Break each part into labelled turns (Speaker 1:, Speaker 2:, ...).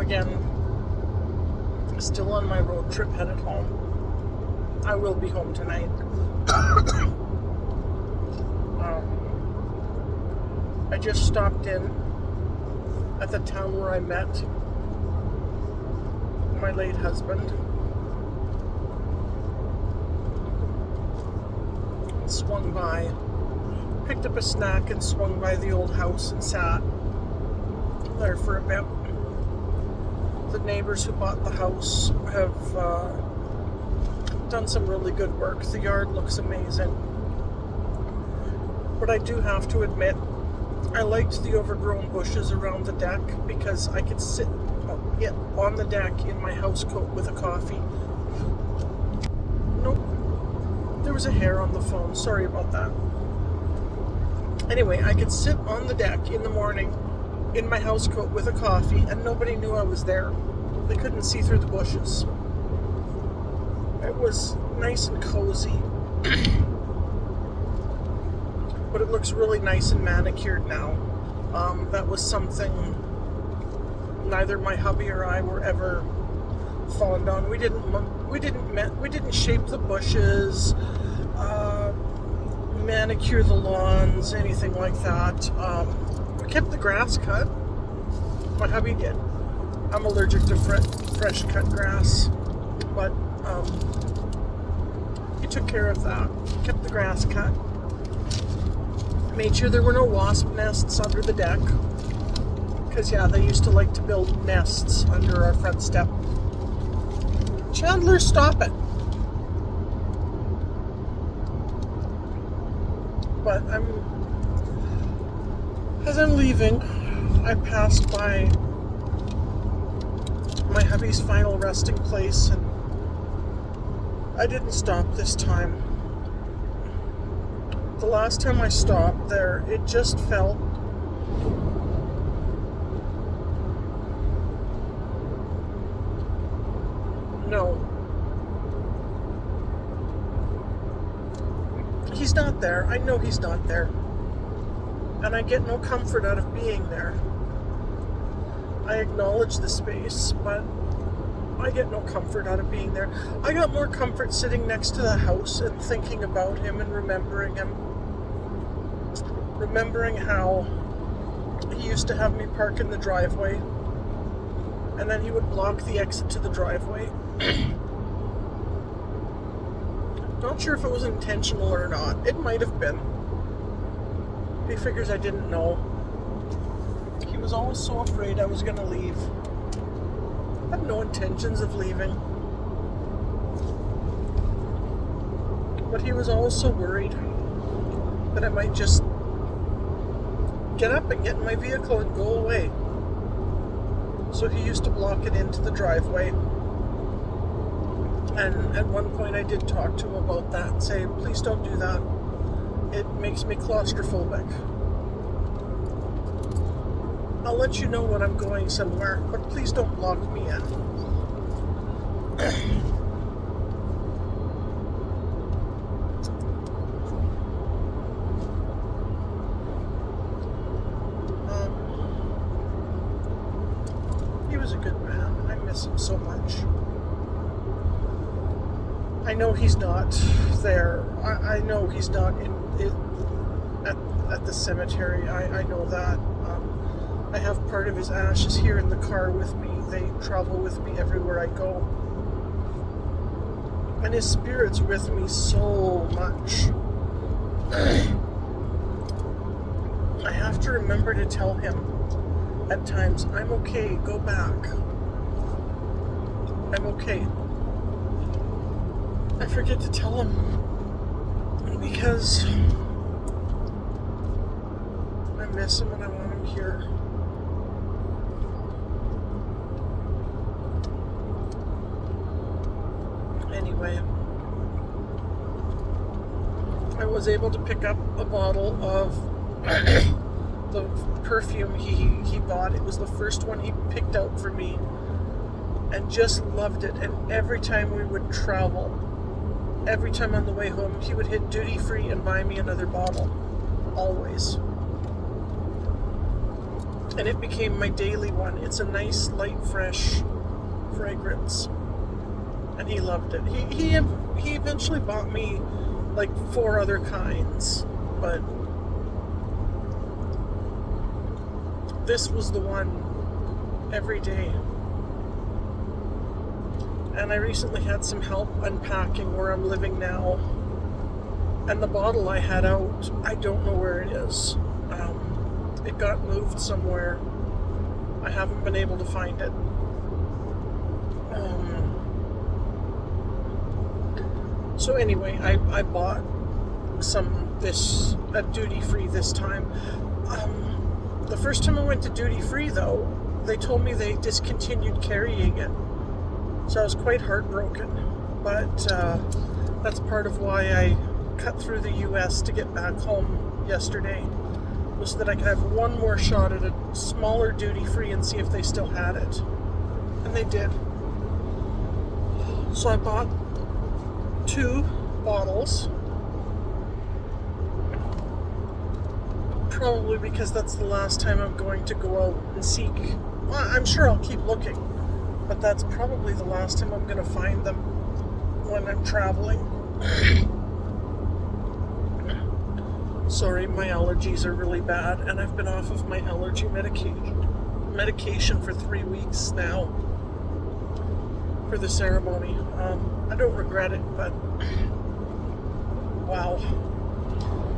Speaker 1: again, still on my road trip headed home. I will be home tonight. I just stopped in at the town where I met my late husband. Swung by, picked up a snack and swung by the old house and sat there for a bit. The neighbors who bought the house have done some really good work. The yard looks amazing. But I do have to admit, I liked the overgrown bushes around the deck because I could sit on the deck in my house coat with a coffee. Nope. There was a hair on the phone. Sorry about that. Anyway, I could sit on the deck in the morning in my house coat with a coffee and nobody knew I was there. They couldn't see through the bushes. It was nice and cozy. But it looks really nice and manicured now. That was something neither my hubby or I were ever fond on. We didn't shape the bushes, manicure the lawns, anything like that. We kept the grass cut. My hubby did. I'm allergic to fresh cut grass, but he took care of that. Kept the grass cut. Made sure there were no wasp nests under the deck. Because, yeah, they used to like to build nests under our front step. Chandler, stop it. But as I'm leaving, I passed by my hubby's final resting place, and I didn't stop this time. The last time I stopped there, it just felt no. He's not there. I know he's not there. And I get no comfort out of being there. I acknowledge the space, but I get no comfort out of being there. I got more comfort sitting next to the house and thinking about him and remembering him. Remembering how he used to have me park in the driveway, and then he would block the exit to the driveway. Not sure if it was intentional or not. It might have been. He figures I didn't know. He was always so afraid I was going to leave. I had no intentions of leaving. But he was always so worried that I might just get up and get in my vehicle and go away. So he used to block it into the driveway. And at one point I did talk to him about that and say, please don't do that. It makes me claustrophobic. I'll let you know when I'm going somewhere, but please don't block me in. He was a good man. I miss him so much. I know he's not there. I know he's not at the cemetery. I know that. I have part of his ashes here in the car with me. They travel with me everywhere I go. And his spirit's with me so much. I have to remember to tell him at times, I'm okay, go back. I'm okay. I forget to tell him because I miss him and I want him here. Anyway, I was able to pick up a bottle of the perfume he bought. It was the first one he picked out for me and just loved it. And every time we would travel, every time on the way home, he would hit duty free and buy me another bottle. Always. and it became my daily one. It's a nice, light, fresh fragrance, and he loved it. He eventually bought me like 4 other kinds, but this was the one every day. And I recently had some help unpacking where I'm living now, and the bottle I had out, I don't know where it is. It got moved somewhere. I haven't been able to find it. So anyway, I bought this at duty free this time. The first time I went to duty free, though, they told me they discontinued carrying it. So I was quite heartbroken. But that's part of why I cut through the US to get back home yesterday, was that I could have one more shot at a smaller duty free and see if they still had it. And they did. So I bought 2 bottles. Probably because that's the last time I'm going to go out and seek. Well, I'm sure I'll keep looking, but that's probably the last time I'm going to find them when I'm traveling. Sorry, my allergies are really bad, and I've been off of my allergy medication for 3 weeks now for the ceremony. I don't regret it, but wow.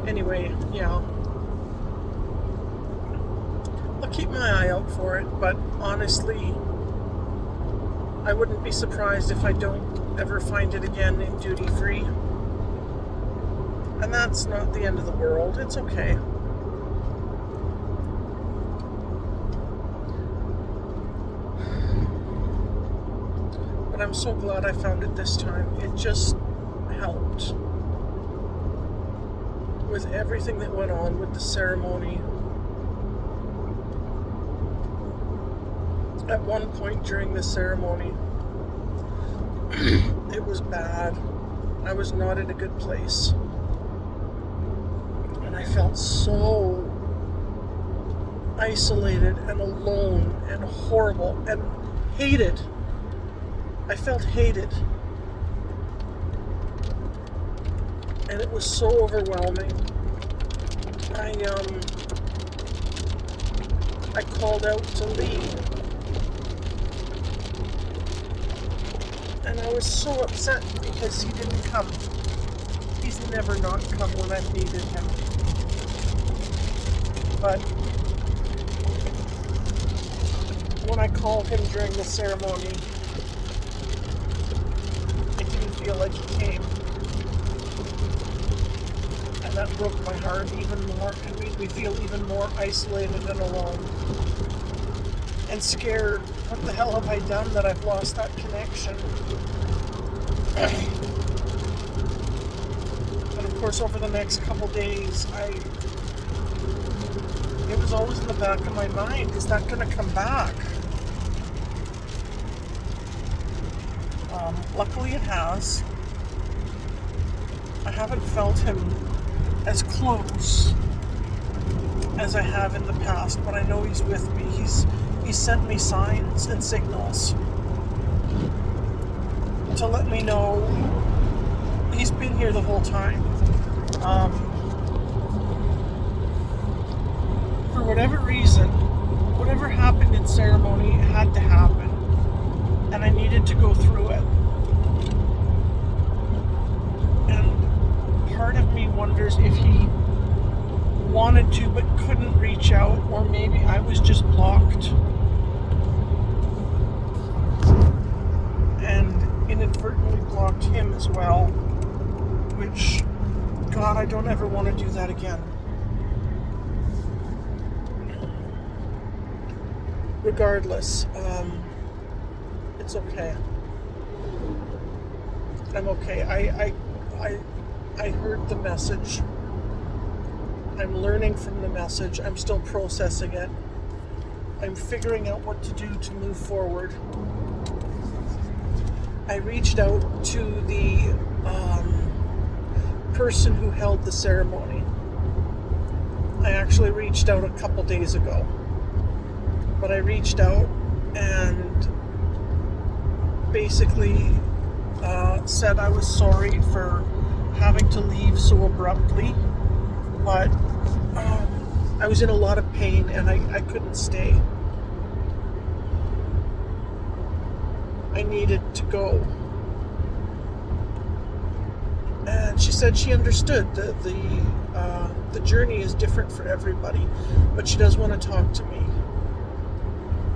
Speaker 1: Anyway, yeah. I'll keep my eye out for it, but honestly, I wouldn't be surprised if I don't ever find it again in duty free. And that's not the end of the world. It's okay. But I'm so glad I found it this time. It just helped with everything that went on with the ceremony. At one point during the ceremony, it was bad. I was not in a good place. And I felt so isolated and alone and horrible and hated. I felt hated. And it was so overwhelming. I called out to Lee. And I was so upset because he didn't come. He's never not come when I've needed him. But when I called him during the ceremony, it didn't feel like he came. And that broke my heart even more. It made me feel even more isolated and alone. And scared. What the hell have I done that I've lost that connection? And of course, over the next couple days, it was always in the back of my mind, is that going to come back? Luckily it has. I haven't felt him as close as I have in the past, but I know he's with me. He's sent me signs and signals to let me know he's been here the whole time. For whatever reason, whatever happened in ceremony had to happen, and I needed to go through it. And part of me wonders if he wanted to but couldn't reach out, or maybe I was just blocked and inadvertently blocked him as well, which, God, I don't ever want to do that again. Regardless, it's okay. I'm okay. I heard the message. I'm learning from the message. I'm still processing it. I'm figuring out what to do to move forward. I reached out to the person who held the ceremony. I actually reached out a couple days ago. But I reached out and basically said I was sorry for having to leave so abruptly, but I was in a lot of pain and I couldn't stay. I needed to go. And she said she understood the journey is different for everybody, but she does want to talk to me.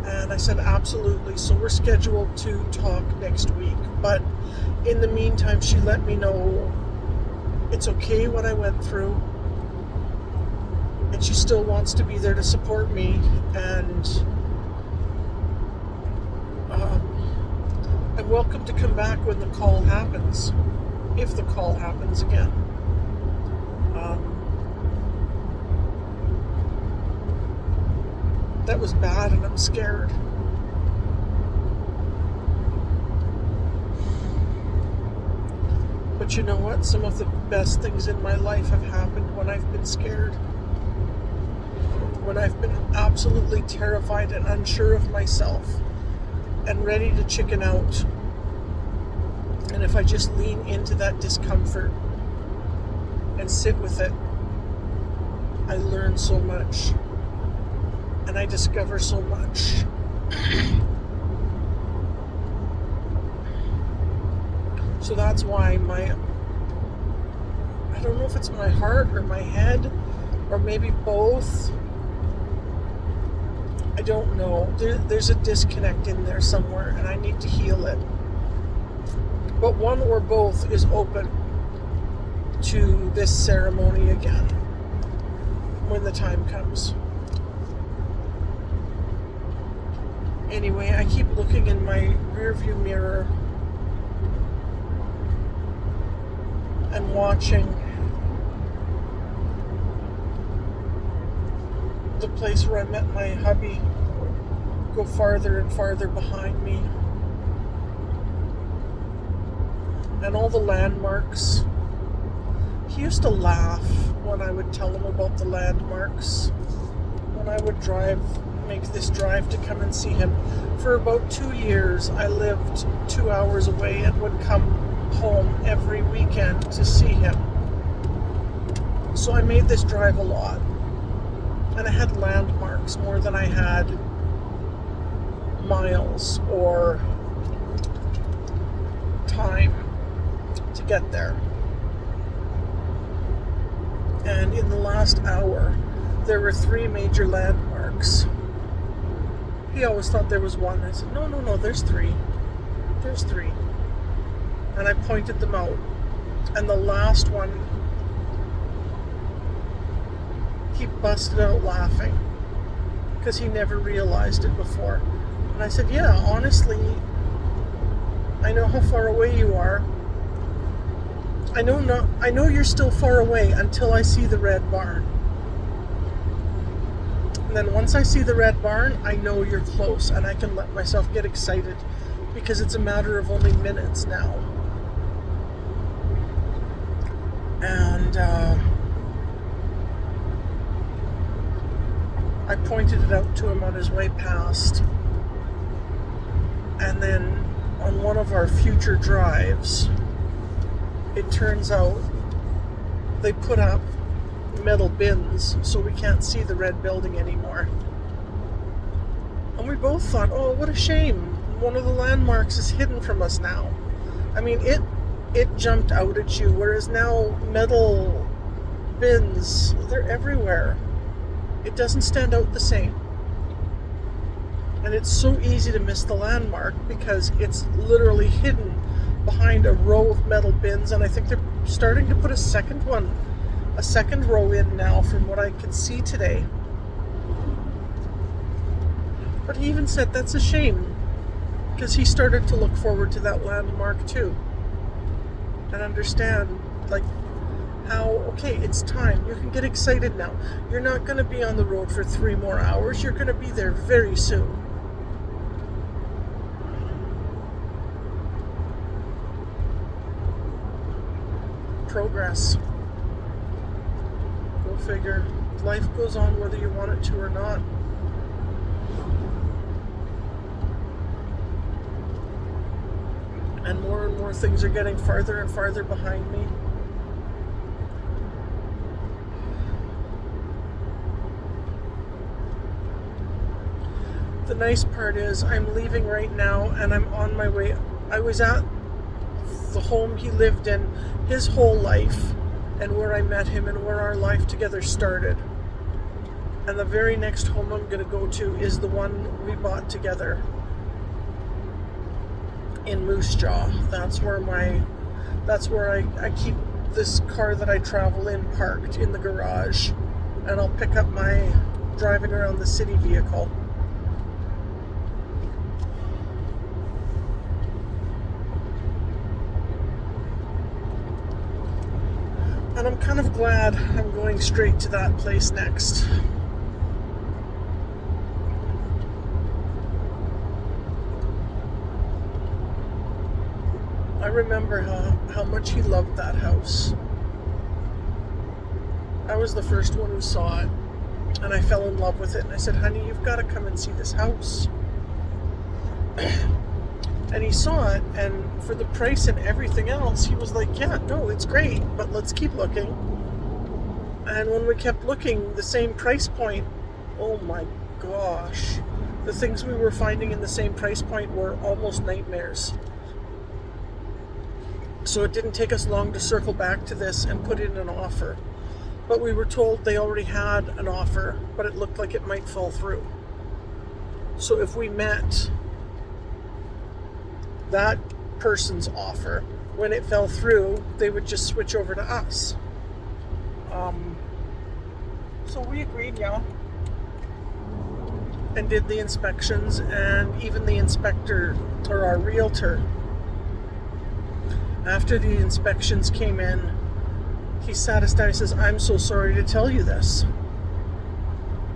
Speaker 1: And I said absolutely. So we're scheduled to talk next week. But in the meantime, she let me know it's okay what I went through, and she still wants to be there to support me. And I'm welcome to come back when the call happens, if the call happens again. That was bad, and I'm scared. But you know what? Some of the best things in my life have happened when I've been scared. When I've been absolutely terrified and unsure of myself and ready to chicken out. And if I just lean into that discomfort and sit with it, I learn so much. And I discover so much. So that's why I don't know if it's my heart or my head or maybe both. I don't know. There's a disconnect in there somewhere and I need to heal it. But one or both is open to this ceremony again when the time comes. Anyway, I keep looking in my rearview mirror and watching the place where I met my hubby go farther and farther behind me. And all the landmarks. He used to laugh when I would tell him about the landmarks. When I would make this drive to come and see him. For about 2 years, I lived 2 hours away and would come home every weekend to see him. So I made this drive a lot. And I had landmarks more than I had miles or time to get there. And in the last hour, there were 3 major landmarks. He always thought there was one. I said, no, there's 3. There's 3. And I pointed them out. And the last one, he busted out laughing because he never realized it before. And I said, yeah, honestly, I know how far away you are. I know you're still far away until I see the red barn. And then once I see the red barn, I know you're close and I can let myself get excited because it's a matter of only minutes now. And I pointed it out to him on his way past. And then on one of our future drives, it turns out they put up metal bins so we can't see the red building anymore. And we both thought, oh, what a shame. One of the landmarks is hidden from us now. I mean, it jumped out at you, whereas now metal bins, they're everywhere. It doesn't stand out the same. And it's so easy to miss the landmark because it's literally hidden behind a row of metal bins, and I think they're starting to put a second row in now from what I can see today. But he even said that's a shame because he started to look forward to that landmark too and understand like how, okay, it's time. You can get excited now. You're not going to be on the road for 3 more hours. You're going to be there very soon. Progress. Go figure. Life goes on whether you want it to or not. and more things are getting farther and farther behind me. The nice part is I'm leaving right now and I'm on my way. I was at the home he lived in his whole life and where I met him and where our life together started. And the very next home I'm going to go to is the one we bought together in Moose Jaw. That's where I keep this car that I travel in parked in the garage, and I'll pick up my driving around the city vehicle. And I'm kind of glad I'm going straight to that place next. I remember how much he loved that house. I was the first one who saw it, and I fell in love with it. And I said, honey, you've got to come and see this house. And he saw it, and for the price and everything else, he was like, yeah, no, it's great, but let's keep looking. And when we kept looking, the same price point, oh my gosh, the things we were finding in the same price point were almost nightmares. So it didn't take us long to circle back to this and put in an offer. But we were told they already had an offer, but it looked like it might fall through. So if we met that person's offer, when it fell through, they would just switch over to us. So we agreed, yeah, and did the inspections, and even the inspector, or our realtor, after the inspections came in, he sat us down and says, I'm so sorry to tell you this.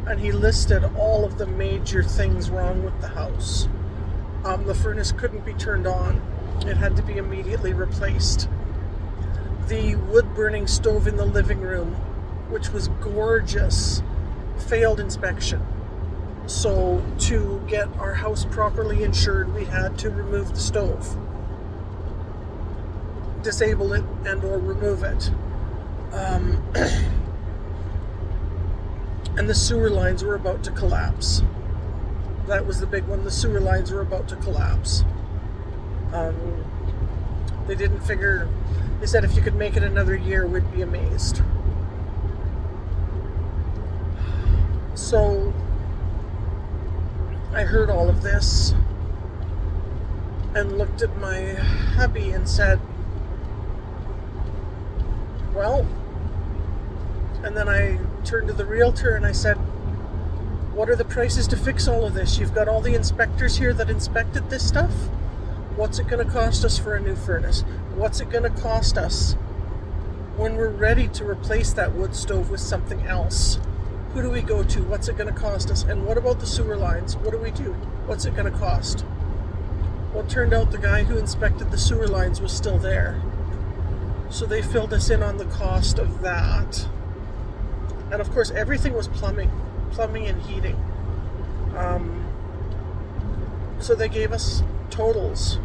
Speaker 1: And he listed all of the major things wrong with the house. The furnace couldn't be turned on. It had to be immediately replaced. The wood-burning stove in the living room, which was gorgeous, failed inspection. So to get our house properly insured, we had to remove the stove, disable it, and or remove it. And the sewer lines were about to collapse. That was the big one. The sewer lines were about to collapse. They didn't figure. They said if you could make it another year, we'd be amazed. So I heard all of this and looked at my hubby and said, well, and then I turned to the realtor and I said, what are the prices to fix all of this? You've got all the inspectors here that inspected this stuff. What's it going to cost us for a new furnace? What's it going to cost us when we're ready to replace that wood stove with something else? Who do we go to? What's it going to cost us? And what about the sewer lines? What do we do? What's it going to cost? Well, it turned out the guy who inspected the sewer lines was still there. So they filled us in on the cost of that. And of course, everything was plumbing and heating. So they gave us totals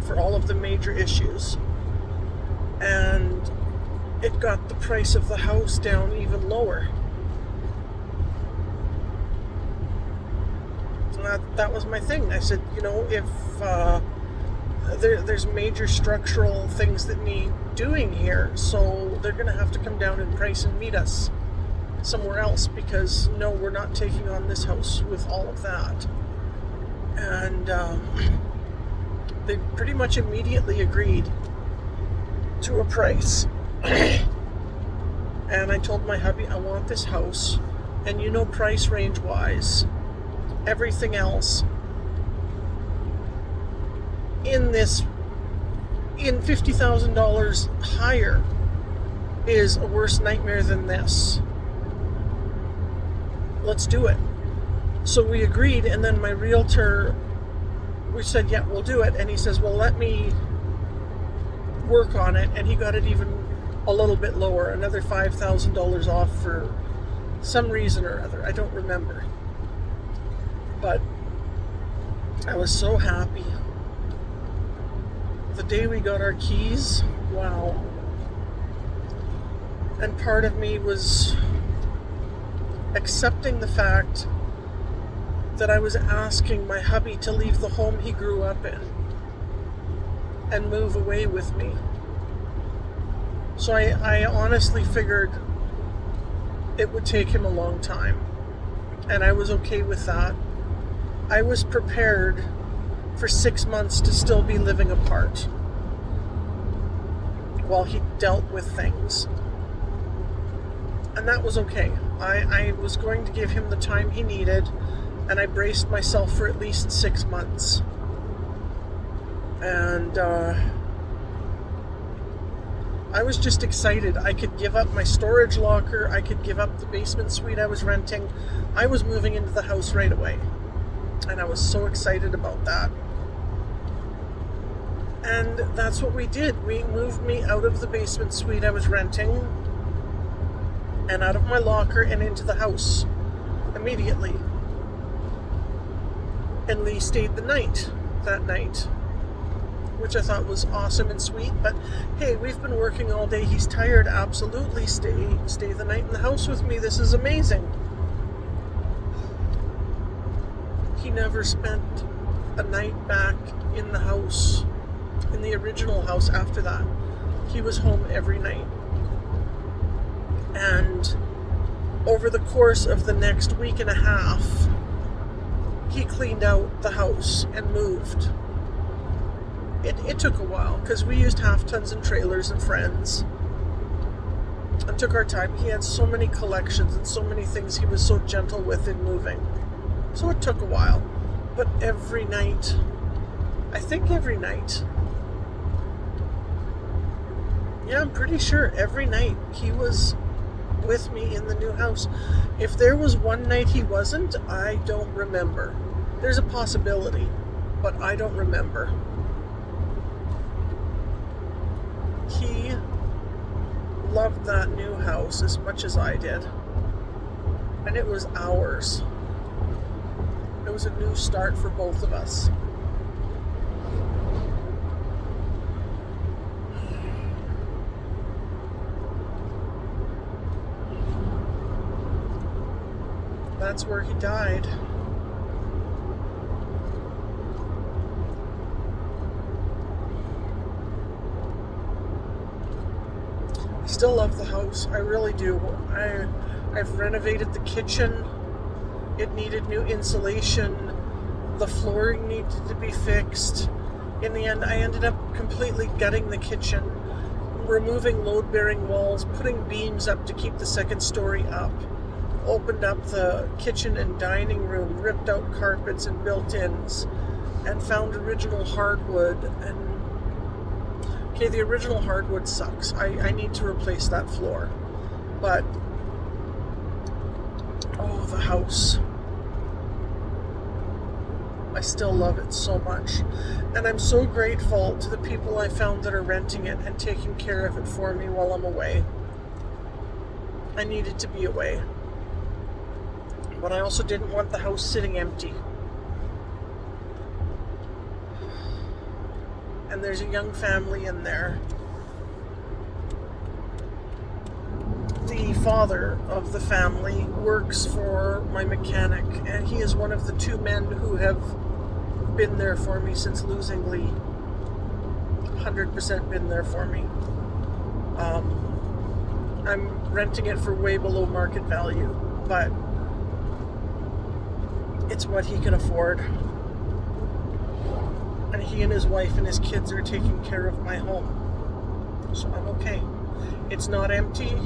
Speaker 1: for all of the major issues. And it got the price of the house down even lower. That was my thing. I said, you know, if there's major structural things that need doing here, so they're going to have to come down in price and meet us somewhere else, because no, we're not taking on this house with all of that. And they pretty much immediately agreed to a price. And I told my hubby, I want this house, and you know, price range wise, everything else in $50,000 higher is a worse nightmare than this. Let's do it. So we agreed, and then my realtor, we said, yeah, we'll do it. And he says, well, let me work on it. And he got it even a little bit lower, another $5,000 off for some reason or other. I don't remember. But I was so happy. the day we got our keys, wow. And part of me was accepting the fact that I was asking my hubby to leave the home he grew up in and move away with me. So I honestly figured it would take him a long time, and I was okay with that. I was prepared for 6 months to still be living apart while he dealt with things. And that was okay. I was going to give him the time he needed, and I braced myself for at least 6 months. And I was just excited. I could give up my storage locker. I could give up the basement suite I was renting. I was moving into the house right away. And I was so excited about that. And that's what we did. We moved me out of the basement suite I was renting and out of my locker and into the house immediately. And Lee stayed the night that night, which I thought was awesome and sweet. But hey, we've been working all day. He's tired. Absolutely, stay the night in the house with me. This is amazing. He never spent a night back in the house, in the original house after that. He was home every night. And over the course of the next week and a half, he cleaned out the house and moved. It took a while because we used half tons and trailers and friends and took our time. He had so many collections and so many things he was so gentle with in moving. So it took a while. But every night, I think every night, yeah, I'm pretty sure every night he was with me in the new house. If there was one night he wasn't, I don't remember. There's a possibility, but I don't remember. He loved that new house as much as I did. And it was ours. It was a new start for both of us. That's where he died. I still love the house. I really do. I've renovated the kitchen. It needed new insulation. The flooring needed to be fixed. In the end, I ended up completely gutting the kitchen, removing load-bearing walls, putting beams up to keep the second story up. Opened up the kitchen and dining room, ripped out carpets and built-ins, and found original hardwood. And okay, the original hardwood sucks. I need to replace that floor. But oh, the house. I still love it so much. And I'm so grateful to the people I found that are renting it and taking care of it for me while I'm away. I needed to be away. But I also didn't want the house sitting empty. And there's a young family in there. The father of the family works for my mechanic, and he is one of the two men who have been there for me since losing Lee. 100% been there for me. I'm renting it for way below market value, but it's what he can afford. And he and his wife and his kids are taking care of my home. So I'm okay. It's not empty.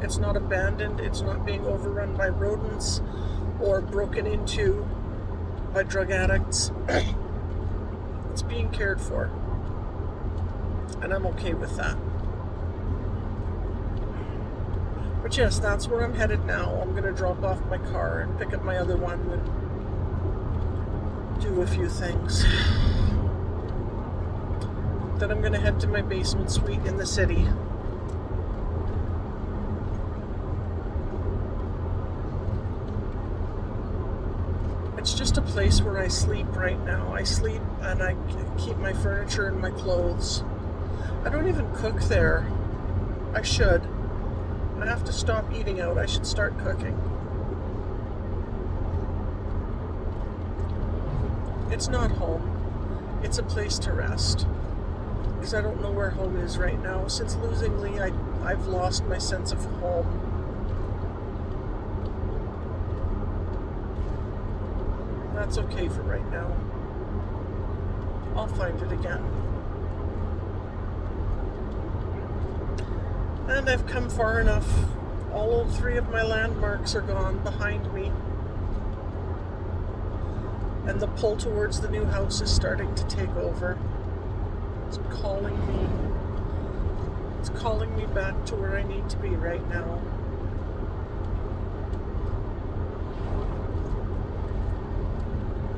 Speaker 1: It's not abandoned. It's not being overrun by rodents or broken into by drug addicts. It's being cared for. And I'm okay with that. But yes, that's where I'm headed now. I'm going to drop off my car and pick up my other one and do a few things. Then I'm going to head to my basement suite in the city. It's just a place where I sleep right now. I sleep and I keep my furniture and my clothes. I don't even cook there. I should. I have to stop eating out. I should start cooking. It's not home. It's a place to rest. Because I don't know where home is right now. Since losing Lee, I've lost my sense of home. That's okay for right now. I'll find it again. And I've come far enough. All 3 of my landmarks are gone behind me. And the pull towards the new house is starting to take over. It's calling me. It's calling me back to where I need to be right now.